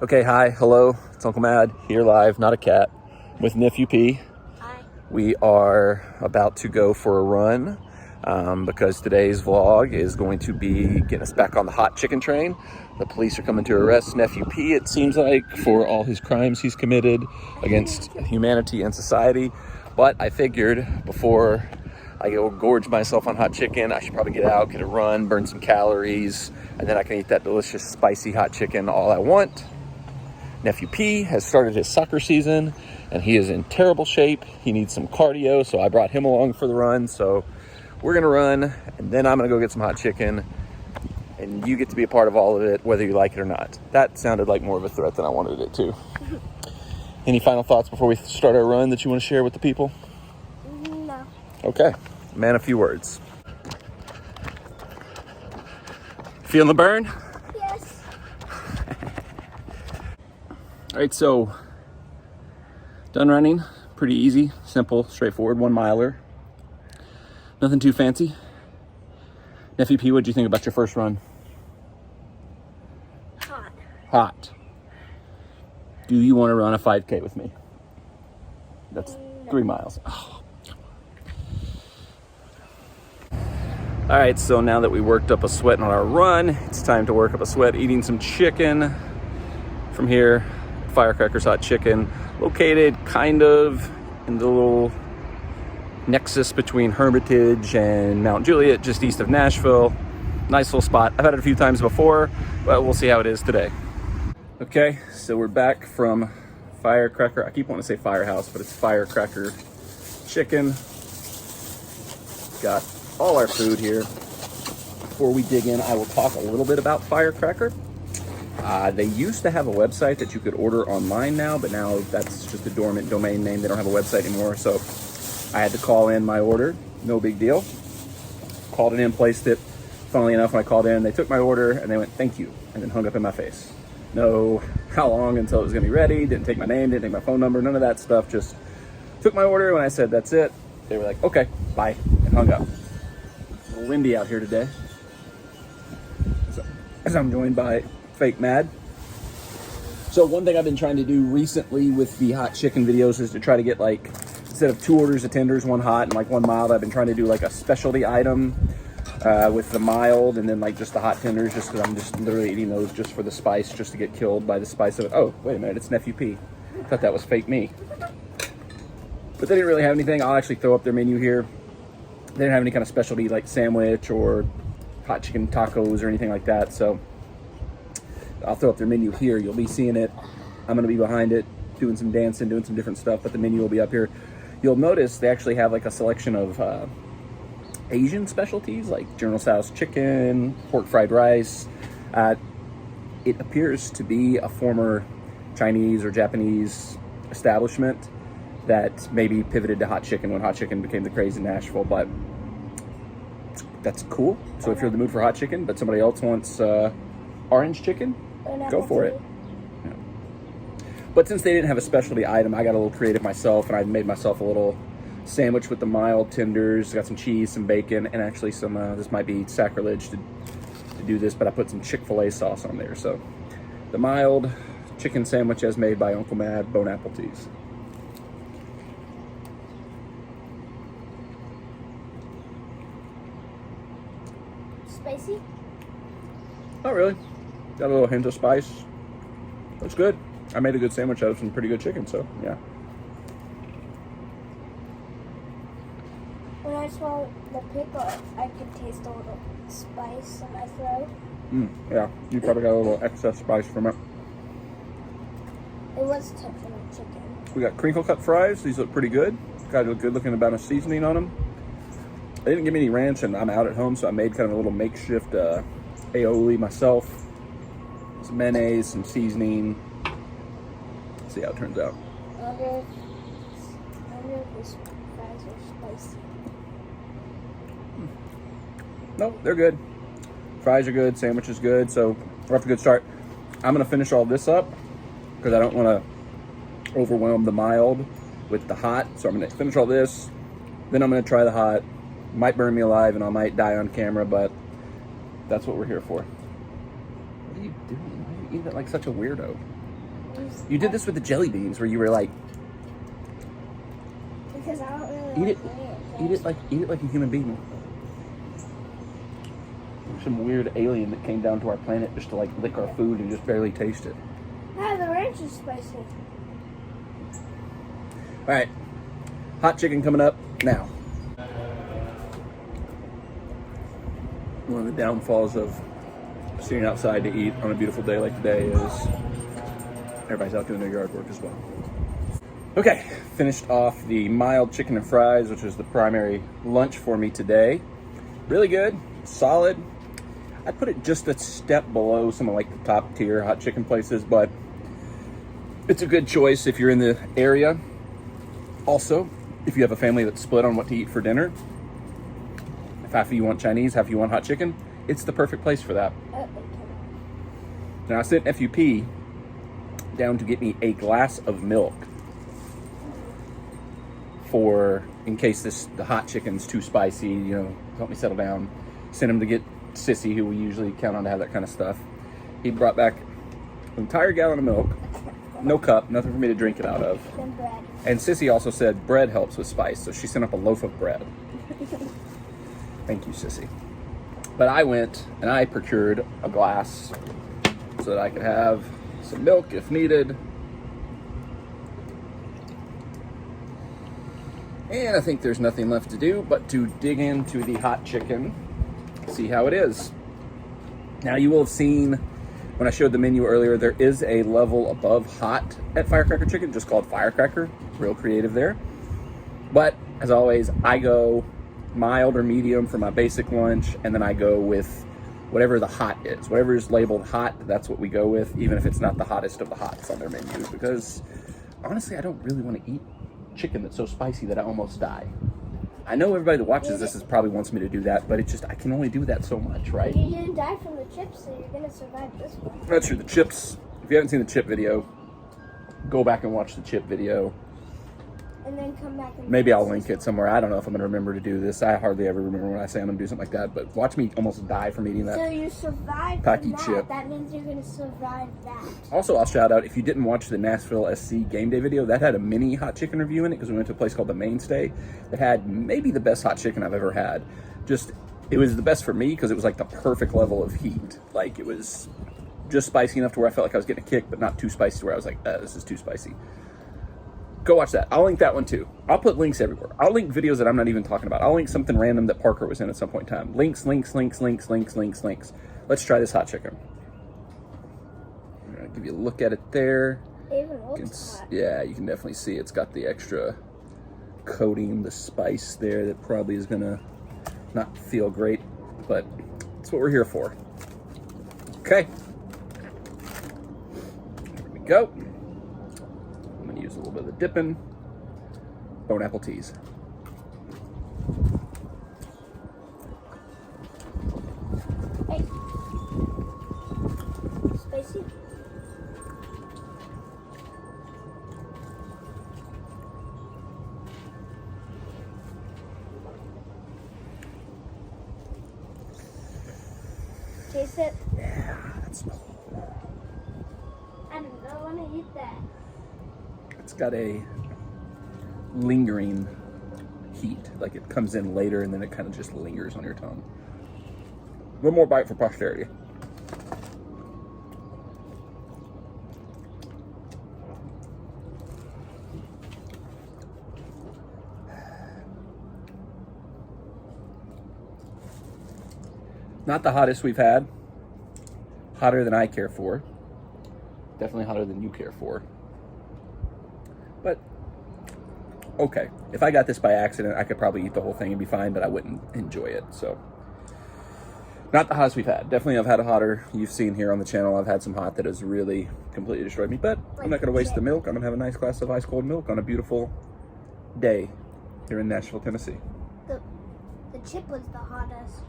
Okay, hi, hello, it's Uncle Mad, here live, not a cat, with Nephew P. Hi. We are about to go for a run because today's vlog is going to be getting us back on the hot chicken train. The police are coming to arrest Nephew P, it seems like, for all his crimes he's committed against humanity and society. But I figured before I go gorge myself on hot chicken, I should probably get out, get a run, burn some calories, and then I can eat that delicious spicy hot chicken all I want. Nephew P has started his soccer season and he is in terrible shape. He needs some cardio, so I brought him along for the run. So we're gonna run and then I'm gonna go get some hot chicken and you get to be a part of all of it, whether you like it or not. That sounded like more of a threat than I wanted it to. Any final thoughts before we start our run that you want to share with the people? No. Okay, man, a few words. Feeling the burn? Yes. All right, so done running. Pretty easy, simple, straightforward, 1 miler. Nothing too fancy. Nephew P, what do you think about your first run? Hot. Hot. Do you want to run a 5K with me? That's 3 miles. Oh. All right, so now that we worked up a sweat on our run, it's time to work up a sweat eating some chicken from here. Firecracker Hot Chicken, located kind of in the little nexus between Hermitage and Mount Juliet, just east of Nashville. Nice little spot. I've had it a few times before, but we'll see how it is today. Okay, so we're back from Firecracker. I keep wanting to say Firehouse, but it's Firecracker Chicken. Got all our food here. Before we dig in, I will talk a little bit about Firecracker. They used to have a website that you could order online now, but now that's just a dormant domain name. They don't have a website anymore, so I had to call in my order. No big deal. Called it in, placed it. Funnily enough, when I called in, they took my order and they went, "Thank you," and then hung up in my face. No how long until it was gonna be ready, didn't take my name, didn't take my phone number, none of that stuff, just took my order. When I said, "That's it," they were like, "Okay, bye," and hung up. It's a little windy out here today. So, as I'm joined by Fake Mad. So one thing I've been trying to do recently with the hot chicken videos is to try to get, like, instead of 2 orders of tenders, 1 hot and like 1 mild, I've been trying to do like a specialty item with the mild and then like just the hot tenders, just because I'm just literally eating those just for the spice, just to get killed by the spice of it. Oh, wait a minute, it's Nephew P. I thought that was fake me. But they didn't really have anything. I'll actually throw up their menu here. They didn't have any kind of specialty like sandwich or hot chicken tacos or anything like that, so I'll throw up their menu here. You'll be seeing it. I'm gonna be behind it, doing some dancing, doing some different stuff, but the menu will be up here. You'll notice they actually have like a selection of Asian specialties, like General Tso's chicken, pork fried rice. It appears to be a former Chinese or Japanese establishment that maybe pivoted to hot chicken when hot chicken became the craze in Nashville, but that's cool. So if you're in the mood for hot chicken, but somebody else wants orange chicken, go for it. Yeah. But since they didn't have a specialty item, I got a little creative myself, and I made myself a little sandwich with the mild tenders. Got some cheese, some bacon, and actually some, this might be sacrilege to do this, but I put some Chick-fil-A sauce on there. So the mild chicken sandwich as made by Uncle Mad, Bon Appetit. Spicy? Not really. Got a little hint of spice. It's good. I made a good sandwich out of some pretty good chicken, so yeah. When I swallowed the pickle, I could taste a little spice in my throat. Yeah, you probably got a little excess spice from it. It was touching the chicken. We got crinkle cut fries. These look pretty good. Got a good looking amount of seasoning on them. They didn't give me any ranch, and I'm out at home, so I made kind of a little makeshift aioli myself. Some mayonnaise, some seasoning. Let's see how it turns out. I wonder if these fries are spicy. Nope, they're good. Fries are good, sandwich is good, so we're off to a good start. I'm gonna finish all this up because I don't want to overwhelm the mild with the hot. So I'm gonna finish all this, then I'm gonna try the hot. Might burn me alive and I might die on camera, but that's what we're here for. What are you doing? Why are you eating it like such a weirdo? You did this with the jelly beans where you were like, Because I don't really eat it like a human being. Some weird alien that came down to our planet just to like lick our food and just barely taste it. Ah, the ranch is spicy. All right, hot chicken coming up now. One of the downfalls of sitting outside to eat on a beautiful day like today is everybody's out doing their yard work as well. Okay, finished off the mild chicken and fries, which was the primary lunch for me today. Really good, solid. I'd put it just a step below some of like the top tier hot chicken places, but it's a good choice if you're in the area. Also, if you have a family that's split on what to eat for dinner, if half of you want Chinese, half of you want hot chicken, it's the perfect place for that. Now I sent FUP down to get me a glass of milk for, in case the hot chicken's too spicy, you know, help me settle down. Sent him to get Sissy, who we usually count on to have that kind of stuff. He brought back an entire gallon of milk, no cup, nothing for me to drink it out of. And bread. And Sissy also said bread helps with spice, so she sent up a loaf of bread. Thank you, Sissy. But I went and I procured a glass so that I could have some milk if needed. And I think there's nothing left to do but to dig into the hot chicken, see how it is. Now you will have seen when I showed the menu earlier, there is a level above hot at Firecracker Chicken, just called Firecracker. Real creative there. But as always, I go mild or medium for my basic lunch, and then I go with whatever the hot is. Whatever is labeled hot, that's what we go with, even if it's not the hottest of the hots on their menu. Because honestly, I don't really want to eat chicken that's so spicy that I almost die. I know everybody that watches this probably wants me to do that, but it's just, I can only do that so much, right? You didn't die from the chips, so you're gonna survive this one. That's true. The chips, if you haven't seen the chip video, go back and watch the chip video. And then come back and Maybe I'll link it somewhere. I don't know if I'm going to remember to do this. I hardly ever remember when I say I'm going to do something like that, but watch me almost die from eating that. So you survived Packy that. chip. That means you're gonna survive that. Also, I'll shout out, if you didn't watch the Nashville SC game day video, that had a mini hot chicken review in it because we went to a place called the Mainstay that had maybe the best hot chicken I've ever had. Just, it was the best for me because it was like the perfect level of heat. Like, it was just spicy enough to where I felt like I was getting a kick, but not too spicy to where I was like, this is too spicy. Go watch that. I'll link that one too. I'll put links everywhere. I'll link videos that I'm not even talking about. I'll link something random that Parker was in at some point in time. Links. Let's try this hot chicken. I'll give you a look at it there. It even looks hot. Yeah, you can definitely see it's got the extra coating, the spice there that probably is gonna not feel great, but that's what we're here for. Okay. There we go. I'm gonna use a little bit of the dipping. Bone apple teas. Hey. Spicy? Taste it? Yeah, that's. I don't know, I want to eat that. It's got a lingering heat, like it comes in later and then it kind of just lingers on your tongue. One more bite for posterity. Not the hottest we've had. Hotter than I care for. Definitely hotter than you care for. But, okay. If I got this by accident, I could probably eat the whole thing and be fine, but I wouldn't enjoy it, so. Not the hottest we've had. Definitely I've had a hotter. You've seen here on the channel, I've had some hot that has really completely destroyed me, but I'm not going to waste the milk. I'm going to have a nice glass of ice cold milk on a beautiful day here in Nashville, Tennessee. The chip was the hottest.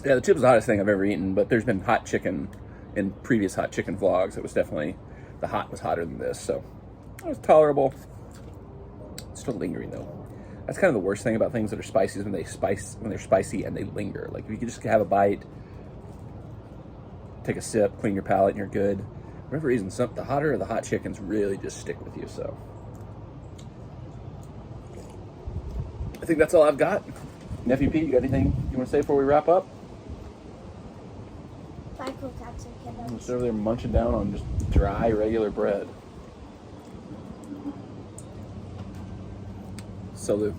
Yeah, the chip is the hottest thing I've ever eaten, but there's been hot chicken in previous hot chicken vlogs. It was definitely, the hot was hotter than this, so it was tolerable. It's still lingering though. That's kind of the worst thing about things that are spicy is when they're spicy and they linger. Like if you could just have a bite, take a sip, clean your palate, and you're good. whatever reason, the hotter the hot chickens really just stick with you. So I think that's all I've got. Nephew Pete, you got anything you want to say before we wrap up? Bye, cool cats and I'm kiddos. just over there munching down on just dry, regular bread. Salute.